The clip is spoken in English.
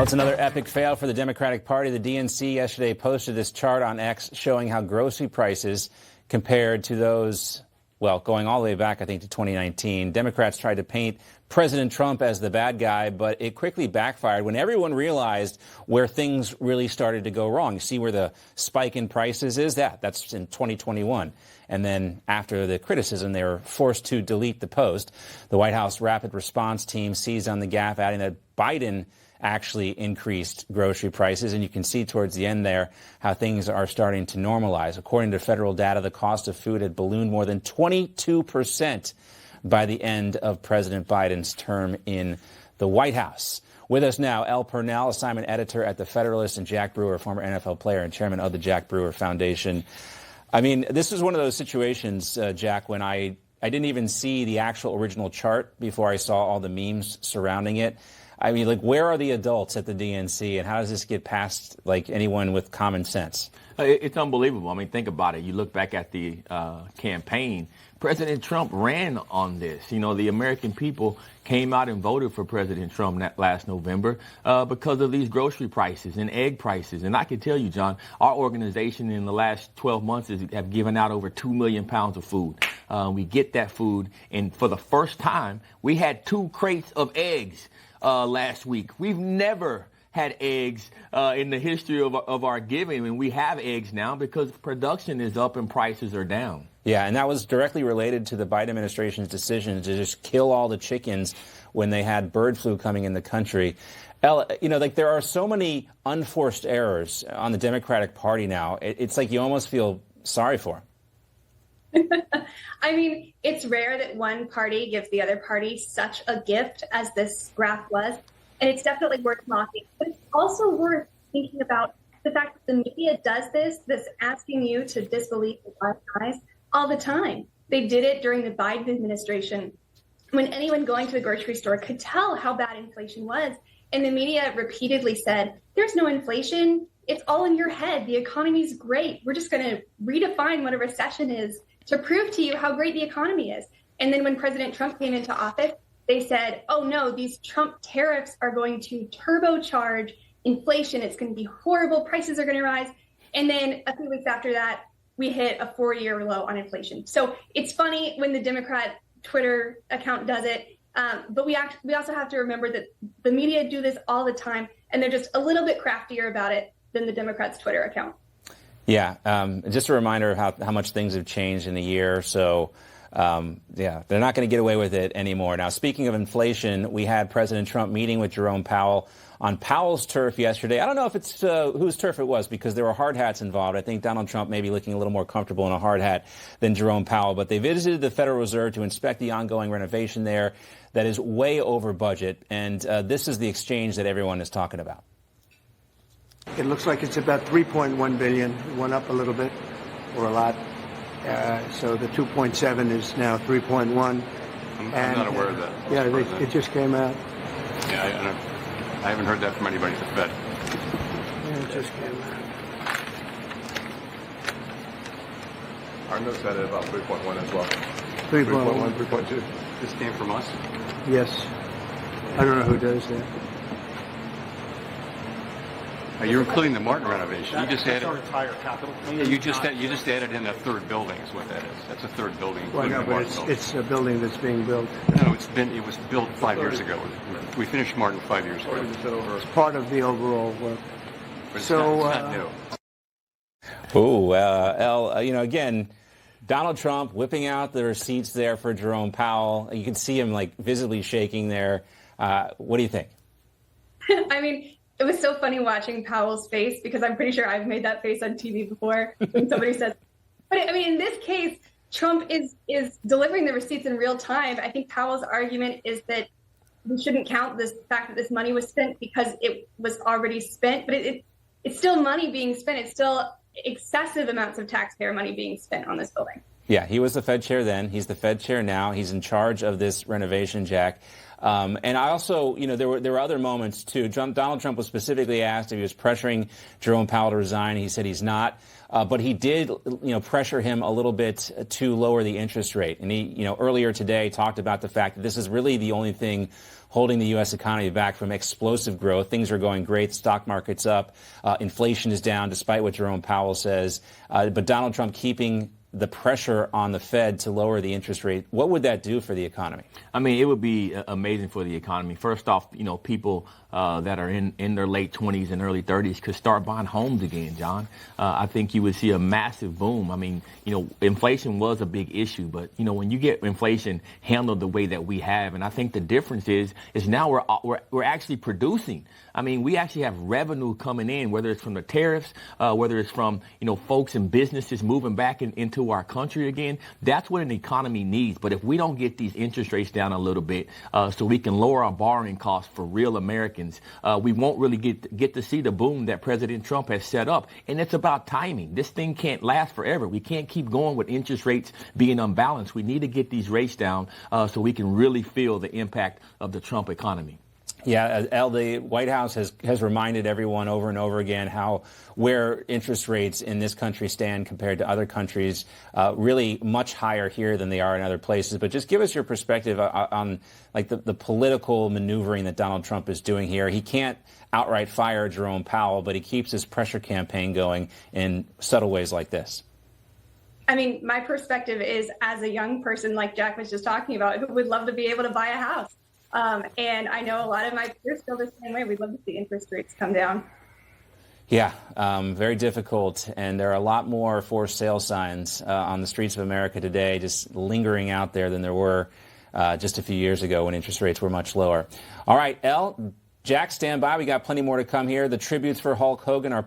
Well, it's another epic fail for the Democratic Party. The DNC yesterday posted this chart on X showing how grocery prices compared to those, well, going all the way back, I think, to 2019. Democrats tried to paint President Trump as the bad guy, but it quickly backfired when everyone realized where things really started to go wrong. You see where the spike in prices is? That's in 2021. And then after the criticism, they were forced to delete the post. The White House rapid response team seized on the gaffe, adding that Biden actually increased grocery prices. And you can see towards the end there how things are starting to normalize. According to federal data, the cost of food had ballooned more than 22% by the end of President Biden's term in the White House. With us now, Elle Purnell, assignment editor at The Federalist, and Jack Brewer, former NFL player and chairman of the Jack Brewer Foundation. I mean, this is one of those situations, Jack, when I didn't even see the actual original chart before I saw all the memes surrounding it. I mean, like, where are the adults at the DNC, and how does this get past, like, anyone with common sense? It's unbelievable. I mean, think about it. You look back at the campaign. President Trump ran on this. You know, the American people came out and voted for President Trump last November because of these grocery prices and egg prices. And I can tell you, John, our organization in the last 12 months have given out over 2 million pounds of food. We get that food, and for the first time, we had 2 crates of eggs last week. We've never had eggs in the history of our giving, and we have eggs now because production is up and prices are down. Yeah, and that was directly related to the Biden administration's decision to just kill all the chickens when they had bird flu coming in the country. You know, like, there are so many unforced errors on the Democratic Party now. It's like you almost feel sorry for them. I mean, it's rare that one party gives the other party such a gift as this graph was, and it's definitely worth mocking. But it's also worth thinking about the fact that the media does this asking you to disbelieve with our eyes all the time. They did it during the Biden administration when anyone going to the grocery store could tell how bad inflation was. And the media repeatedly said, there's no inflation. It's all in your head. The economy's great. We're just going to redefine what a recession is to prove to you how great the economy is. And then when President Trump came into office, they said, oh no, these Trump tariffs are going to turbocharge inflation. It's going to be horrible. Prices are going to rise. And then a few weeks after that, we hit a 4-year low on inflation. So it's funny when the Democrat Twitter account does it. But we also have to remember that the media do this all the time, and they're just a little bit craftier about it than the Democrats' Twitter account. Yeah, just a reminder of how much things have changed in a year. So, yeah, they're not going to get away with it anymore. Now, speaking of inflation, we had President Trump meeting with Jerome Powell on Powell's turf yesterday. I don't know if it's whose turf it was, because there were hard hats involved. I think Donald Trump may be looking a little more comfortable in a hard hat than Jerome Powell. But they visited the Federal Reserve to inspect the ongoing renovation there that is way over budget. And this is the exchange that everyone is talking about. It looks like it's about $3.1 billion. It went up a little bit, or a lot. So the 2.7 is now 3.1. I'm not aware of that. Yeah, it just came out. Yeah, I haven't heard that from anybody at the Fed. Yeah, it just came out. Our notes had it about 3.1 as well. 3.1, 3.2. This came from us? Yes. I don't know who does that. You're including the Martin renovation. You just added. Our entire capital. Yeah, you just added in a third building is what that is. That's a third building. Well, no, but it's a building that's being built. No, it was built 5 years ago. We finished Martin 5 years ago. It's part of the overall work. But it's not new. Oh, Elle, you know, again, Donald Trump whipping out the receipts there for Jerome Powell. You can see him, like, visibly shaking there. What do you think? I mean, it was so funny watching Powell's face, because I'm pretty sure I've made that face on TV before when somebody says, but I mean, in this case, Trump is delivering the receipts in real time. I think Powell's argument is that we shouldn't count this fact that this money was spent because it was already spent, but it's still money being spent. It's still excessive amounts of taxpayer money being spent on this building. Yeah, he was the Fed chair then. He's the Fed chair now. He's in charge of this renovation, Jack. And I also, there were other moments too. Donald Trump was specifically asked if he was pressuring Jerome Powell to resign. He said he's not. But he did, pressure him a little bit to lower the interest rate. And he, earlier today talked about the fact that this is really the only thing holding the U.S. economy back from explosive growth. Things are going great. The stock market's up. Inflation is down, despite what Jerome Powell says. But Donald Trump keeping the pressure on the Fed to lower the interest rate, what would that do for the economy? I mean, it would be amazing for the economy. First off, people that are in their late 20s and early 30s could start buying homes again, John. I think you would see a massive boom. I mean, inflation was a big issue, but, when you get inflation handled the way that we have, and I think the difference is now we're actually producing. I mean, we actually have revenue coming in, whether it's from the tariffs, whether it's from, folks and businesses moving back into our country again. That's what an economy needs. But if we don't get these interest rates down a little bit so we can lower our borrowing costs for real Americans, we won't really get to see the boom that President Trump has set up. And it's about timing. This thing can't last forever. We can't keep going with interest rates being unbalanced. We need to get these rates down so we can really feel the impact of the Trump economy. Yeah, El, the White House has reminded everyone over and over again where interest rates in this country stand compared to other countries, really much higher here than they are in other places. But just give us your perspective on the political maneuvering that Donald Trump is doing here. He can't outright fire Jerome Powell, but he keeps his pressure campaign going in subtle ways like this. I mean, my perspective is, as a young person, like Jack was just talking about, who would love to be able to buy a house. And I know a lot of my peers feel the same way. We'd love to see interest rates come down. Yeah, very difficult. And there are a lot more for sale signs on the streets of America today, just lingering out there than there were just a few years ago when interest rates were much lower. All right, El, Jack, stand by. We got plenty more to come here. The tributes for Hulk Hogan are